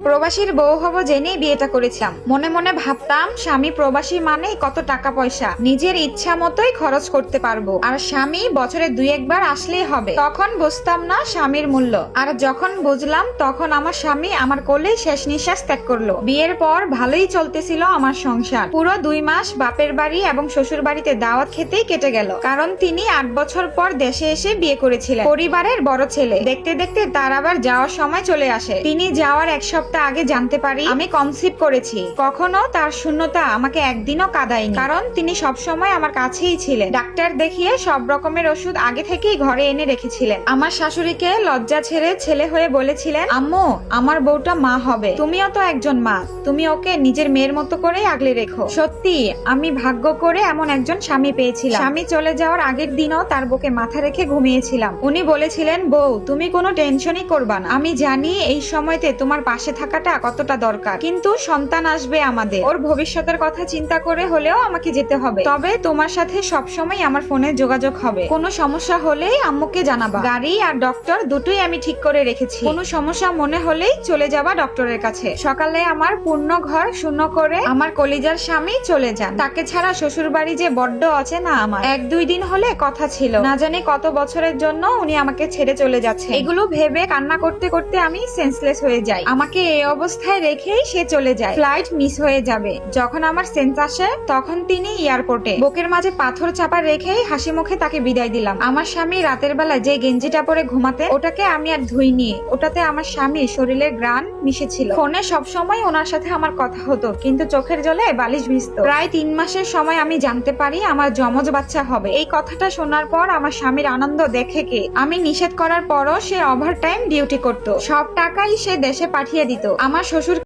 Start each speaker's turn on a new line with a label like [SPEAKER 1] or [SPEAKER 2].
[SPEAKER 1] প্রবাসীর বউ হব জেনেই বিয়েটা করেছিলাম। মনে মনে ভাবতাম স্বামী প্রবাসী মানেই কত টাকা পয়সা নিজের ইচ্ছা মতোই খরচ করতে পারবো, আর স্বামী বছরে 2-1 বার আসলেই হবে। তখন বুঝতাম না স্বামীর মূল্য, আর যখন বুঝলাম তখন আমার স্বামী আমার কোলেই শেষ নিঃশ্বাস ত্যাগ করলো। বিয়ের পর ভালোই চলতেছিল আমার সংসার। পুরো 2 মাস বাপের বাড়ি এবং শ্বশুর বাড়িতে দাওয়াত খেতেই কেটে গেল, কারণ তিনি 8 বছর পর দেশে এসে বিয়ে করেছিলেন, পরিবারের বড় ছেলে। দেখতে দেখতে তার আবার যাওয়ার সময় চলে আসে। তিনি যাওয়ার 1 সপ্তাহ আগে জানতে পারি আমি কনসিভ করেছি। কখনো তার শূন্যতা আমাকে একদিনও কাঁদায়নি, কারণ তিনি সবসময় আমার কাছেই ছিলেন। ডাক্তার দেখিয়ে সব রকমের ওষুধ আগে থেকেই ঘরে এনে রেখেছিলেন। আমার শাশুড়িকে লজ্জা ছেড়ে ছেলে হয়ে বলেছিলেন, আম্মু আমার বউটা মা হবে, তুমিও তো একজন মা, তুমি ওকে নিজের মেয়ের মতো করেই আগলে রেখো। সত্যি আমি ভাগ্য করে এমন একজন স্বামী পেয়েছিলাম। স্বামী চলে যাওয়ার আগের দিনও তার বুকে মাথা রেখে ঘুমিয়েছিলাম। উনি বলেছিলেন, বউ তুমি কোনো টেনশনই করবা না, আমি জানি এই সময়তে তোমার পাশে থাকাটা কতটা দরকার, কিন্তু সন্তান আসবে আমাদের, ওর ভবিষ্যতের কথা চিন্তা করে হলেও আমাকে যেতে হবে। তবে তোমার সাথে সবসময় আমার ফোনে যোগাযোগ হবে, কোনো সমস্যা হলেই আম্মুকে জানাবা। গাড়ি আর ডক্টর দুটোই আমি ঠিক করে রেখেছি, কোনো সমস্যা মনে হলেই চলে যাবা ডক্টরের কাছে। সকালে আমার পূর্ণ ঘর শূন্য করে আমার কলিজার স্বামী চলে যান। তাকে ছাড়া শ্বশুর বাড়ি যে বড্ড অচেনা আমার। 1-2 দিন হলে কথা ছিল, না জানি কত বছরের জন্য উনি আমাকে ছেড়ে চলে যাচ্ছে। এগুলো ভেবে কান্না করতে করতে আমি সেন্সলেস হয়ে যাই। আমাকে এই অবস্থায় রেখেই সে চলে যায়, ফ্লাইট মিস হয়ে যাবে। যখন আমার সেন্স আসে তখন তিনি এয়ারপোর্টে। বুকের মাঝে পাথর চাপা রেখেই হাসি মুখে তাকে বিদায় দিলাম। আমার স্বামী রাতের বেলা যে গেঞ্জিটা পরে ঘুমাতে, ওটাকে আমি আর ধুইনি। ওটাতে আমার স্বামীর শরীরের ঘ্রাণ মিশেছিল। ফোনে সবসময় ওনার সাথে আমার কথা হতো, কিন্তু চোখের জলে বালিশ ভিজতো। প্রায় 3 মাসের সময় আমি জানতে পারি আমার যমজ বাচ্চা হবে। এই কথাটা শোনার পর আমার স্বামীর আনন্দ দেখে কে, আমি নিষেধ করার পরও সে ওভারটাইম ডিউটি করত। সব টাকাই সে দেশে পাঠিয়ে দিত। আমার শ্বশুর